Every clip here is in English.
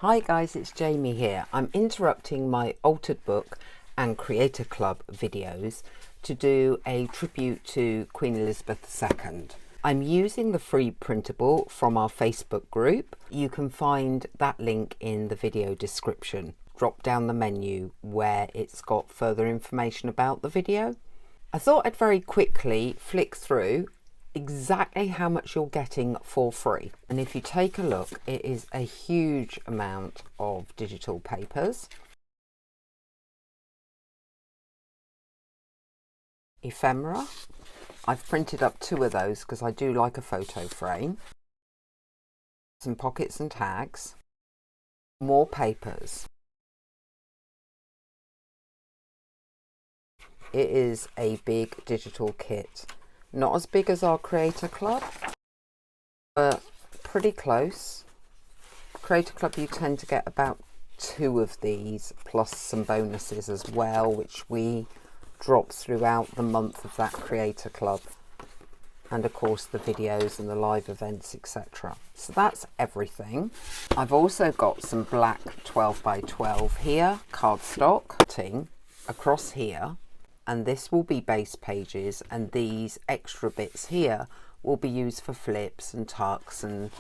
Hi guys, it's Jamie here. I'm interrupting my Altered Book and Creator Club videos to do a tribute to Queen Elizabeth II. I'm using the free printable from our Facebook group. You can find that link in the video description. Drop down the menu where it's got further information about the video. I thought I'd very quickly flick through exactly how much you're getting for free, and if you take a look, it is a huge amount of digital papers. Ephemera, I've printed up 2 of those because I do like a photo frame. Some pockets and tags, more papers. It is a big digital kit. Not as big as our Creator Club, but pretty close. Creator Club, you tend to get about 2 of these, plus some bonuses as well, which we drop throughout the month of that Creator Club. And of course the videos and the live events, etc. So that's everything. I've also got some black 12 by 12 here, cardstock, cutting across here. And this will be base pages, and these extra bits here will be used for flips and tucks and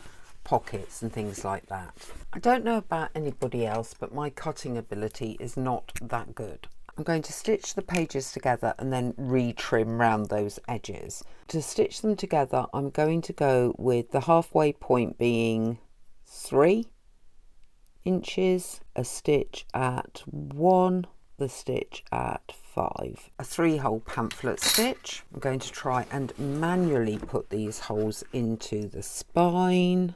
pockets and things like that. I don't know about anybody else, but my cutting ability is not that good. I'm going to stitch the pages together and then re-trim round those edges. To stitch them together, I'm going to go with the halfway point being 3 inches, a stitch at 1, the stitch at 5. A 3-hole pamphlet stitch. I'm going to try and manually put these holes into the spine.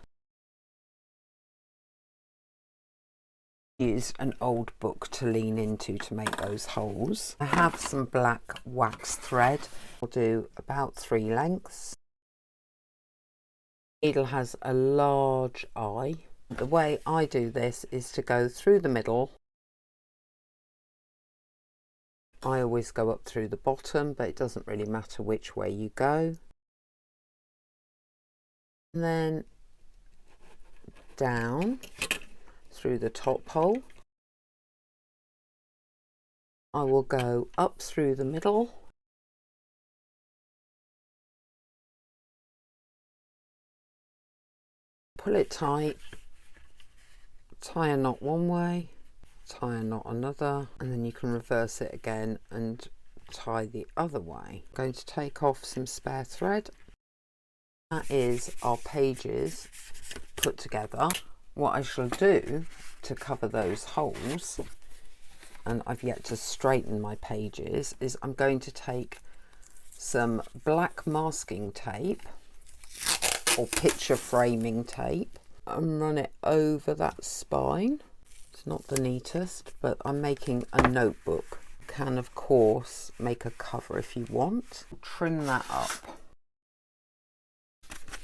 Use an old book to lean into to make those holes. I have some black wax thread. I'll do about 3 lengths. The needle has a large eye. The way I do this is to go through the middle. I always go up through the bottom, but it doesn't really matter which way you go. And then down through the top hole. I will go up through the middle. Pull it tight. Tie a knot one way. Tie a knot another, and then you can reverse it again and tie the other way. I'm going to take off some spare thread. That is our pages put together. What I shall do to cover those holes, and I've yet to straighten my pages, is I'm going to take some black masking tape or picture framing tape and run it over that spine. It's not the neatest, but I'm making a notebook. You can of course make a cover if you want. Trim that up.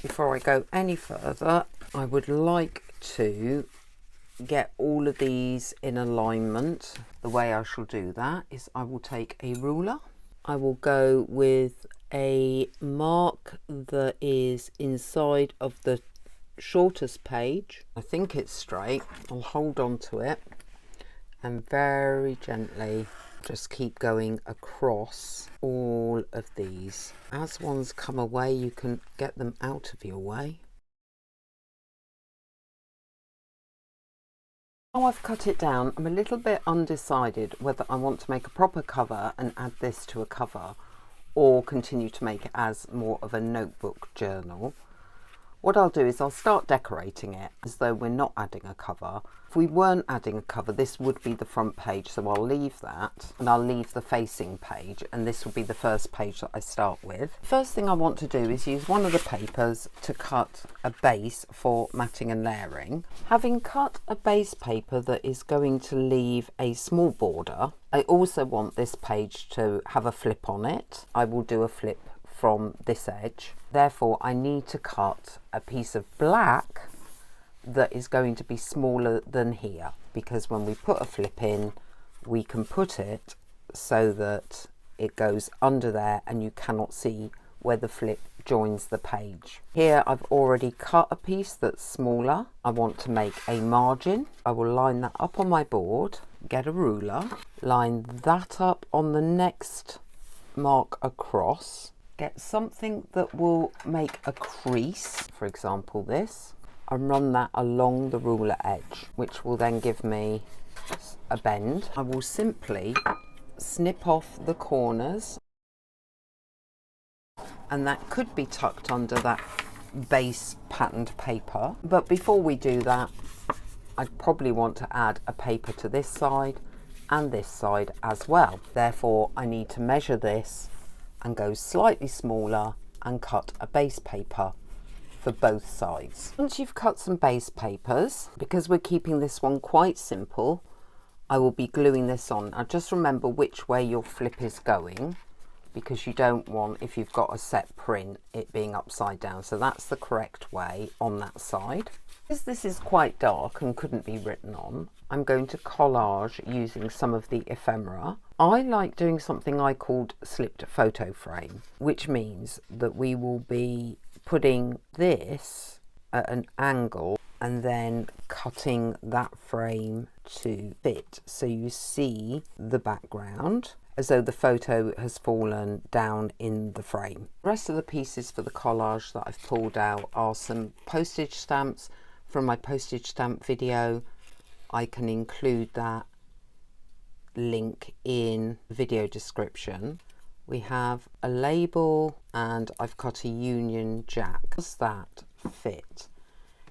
Before I go any further, I would like to get all of these in alignment. The way I shall do that is I will take a ruler. I will go with a mark that is inside of the shortest page. I think it's straight. I'll hold on to it and very gently just keep going across all of these. As ones come away, you can get them out of your way. Now I've cut it down, I'm a little bit undecided whether I want to make a proper cover and add this to a cover, or continue to make it as more of a notebook journal. What I'll do is I'll start decorating it as though we're not adding a cover. If we weren't adding a cover, this would be the front page, so I'll leave that, and I'll leave the facing page, and this will be the first page that I start with. First thing I want to do is use one of the papers to cut a base for matting and layering. Having cut a base paper that is going to leave a small border, I also want this page to have a flip on it. I will do a flip from this edge. Therefore, I need to cut a piece of black that is going to be smaller than here, because when we put a flip in, we can put it so that it goes under there and you cannot see where the flip joins the page. Here I've already cut a piece that's smaller. I want to make a margin. I will line that up on my board, get a ruler, line that up on the next mark across, get something that will make a crease, for example this, and run that along the ruler edge, which will then give me a bend. I will simply snip off the corners, and that could be tucked under that base patterned paper. But before we do that, I'd probably want to add a paper to this side and this side as well. Therefore, I need to measure this and go slightly smaller and cut a base paper for both sides. Once you've cut some base papers, because we're keeping this one quite simple, I will be gluing this on. Now just remember which way your flip is going, because you don't want, if you've got a set print, it being upside down. So that's the correct way on that side. Because this is quite dark and couldn't be written on, I'm going to collage using some of the ephemera. I like doing something I called slipped photo frame, which means that we will be putting this at an angle and then cutting that frame to fit, so you see the background as though the photo has fallen down in the frame. The rest of the pieces for the collage that I've pulled out are some postage stamps from my postage stamp video. I can include that link in the video description. We have a label and I've cut a Union Jack. Does that fit?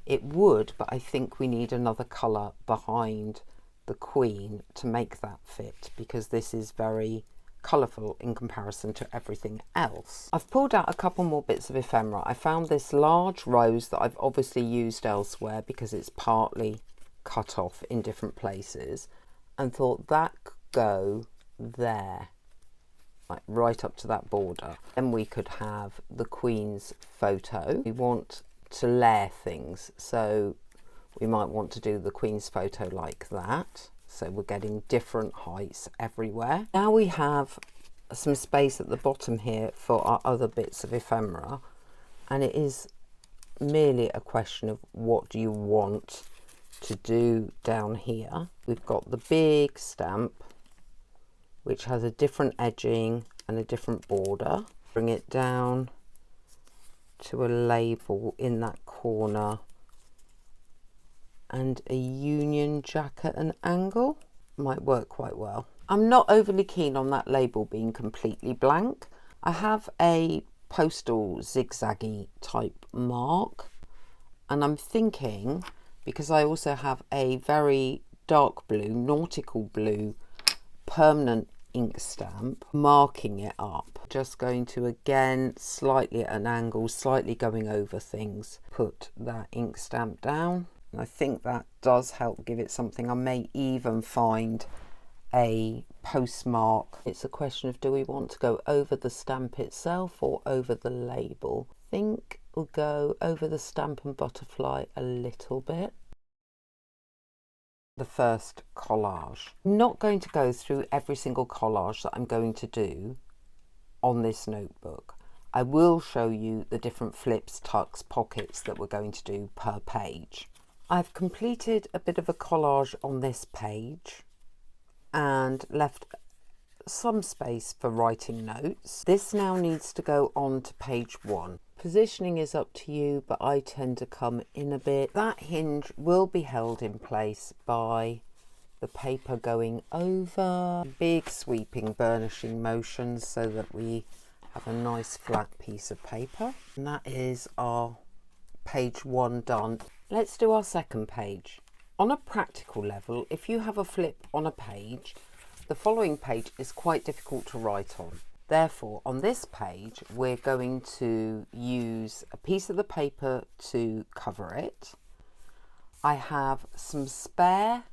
It would, but I think we need another colour behind the Queen to make that fit, because this is very colourful in comparison to everything else. I've pulled out a couple more bits of ephemera. I found this large rose that I've obviously used elsewhere because it's partly cut off in different places, and thought that could go there, like right up to that border. Then we could have the Queen's photo. We want to layer things, so we might want to do the Queen's photo like that, so we're getting different heights everywhere. Now we have some space at the bottom here for our other bits of ephemera, and it is merely a question of what do you want to do down here. We've got the big stamp which has a different edging and a different border. Bring it down to a label in that corner and a Union Jack at an angle. Might work quite well. I'm not overly keen on that label being completely blank. I have a postal zigzaggy type mark, and I'm thinking, because I also have a very dark blue, nautical blue permanent ink stamp, marking it up. Just going to, again, slightly at an angle, slightly going over things, put that ink stamp down. And I think that does help give it something. I may even find a postmark. It's a question of, do we want to go over the stamp itself or over the label? I think we'll go over the stamp and butterfly a little bit. The first collage. I'm not going to go through every single collage that I'm going to do on this notebook. I will show you the different flips, tucks, pockets that we're going to do per page. I've completed a bit of a collage on this page and left some space for writing notes. This now needs to go on to page 1. Positioning is up to you, but I tend to come in a bit. That hinge will be held in place by the paper going over, big sweeping burnishing motions so that we have a nice flat piece of paper. And that is our page 1 done. Let's do our second page. On a practical level, if you have a flip on a page, the following page is quite difficult to write on. Therefore, on this page, we're going to use a piece of the paper to cover it. I have some spare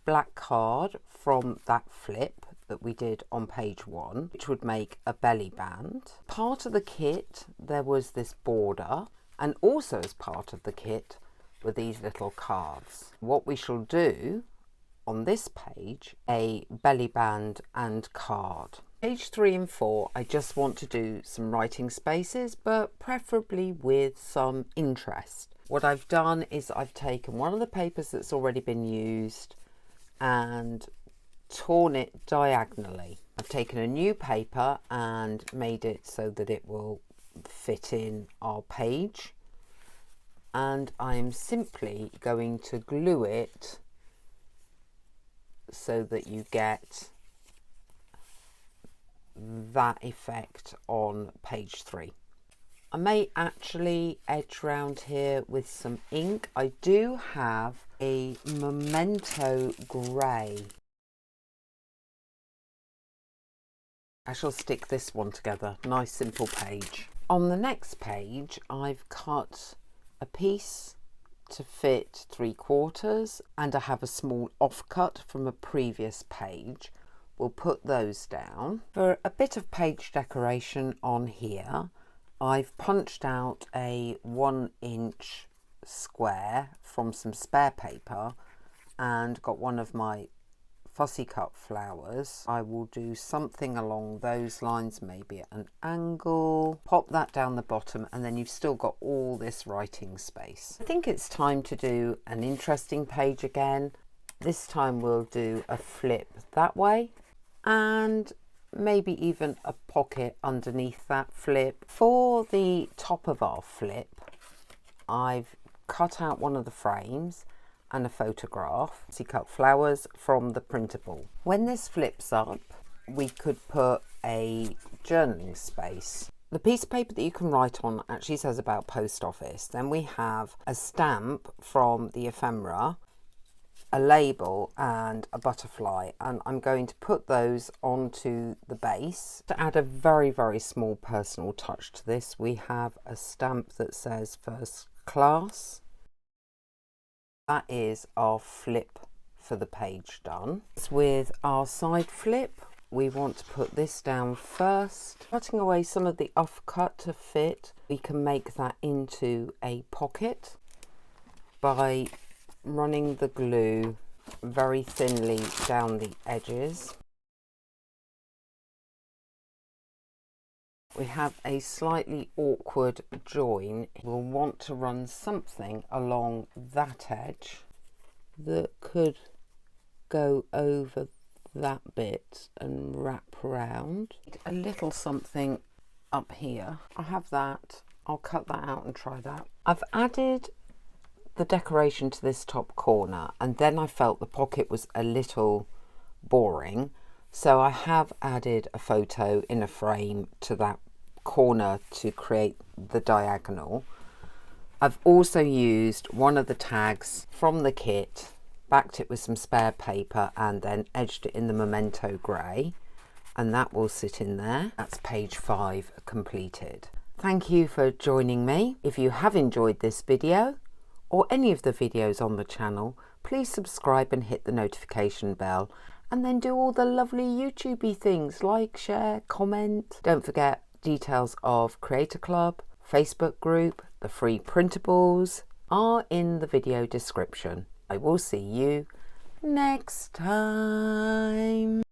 black card from that flip that we did on page 1, which would make a belly band. Part of the kit, there was this border, and also as part of the kit were these little cards. What we shall do on this page, a belly band and card. Page 3 and 4, I just want to do some writing spaces, but preferably with some interest. What I've done is I've taken one of the papers that's already been used and torn it diagonally. I've taken a new paper and made it so that it will fit in our page, and I'm simply going to glue it so that you get that effect on page 3. I may actually edge around here with some ink. I do have a Memento grey. I shall stick this one together. Nice simple page. On the next page I've cut a piece to fit 3/4 and I have a small offcut from a previous page. We'll put those down. For a bit of page decoration on here, I've punched out a 1-inch square from some spare paper and got one of my fussy cut flowers. I will do something along those lines, maybe at an angle, pop that down the bottom, and then you've still got all this writing space. I think it's time to do an interesting page again. This time we'll do a flip that way and maybe even a pocket underneath that flip. For the top of our flip, I've cut out one of the frames and a photograph. See, cut flowers from the printable. When this flips up, we could put a journaling space. The piece of paper that you can write on actually says about post office. Then we have a stamp from the Ephemera, a label and a butterfly, and I'm going to put those onto the base. To add a very, very small personal touch to this, we have a stamp that says first class. That is our flip for the page done. With our side flip, we want to put this down first. Cutting away some of the offcut to fit, we can make that into a pocket by running the glue very thinly down the edges. We have a slightly awkward join. We'll want to run something along that edge that could go over that bit and wrap around. A little something up here. I have that. I'll cut that out and try that. I've added the decoration to this top corner, and then I felt the pocket was a little boring, so I have added a photo in a frame to that corner to create the diagonal. I've also used one of the tags from the kit, backed it with some spare paper and then edged it in the Memento grey, and that will sit in there. That's page 5 completed. Thank you for joining me. If you have enjoyed this video or any of the videos on the channel, please subscribe and hit the notification bell, and then do all the lovely YouTubey things like share, comment. Don't forget details of Creator Club, Facebook group, the free printables are in the video description. I will see you next time.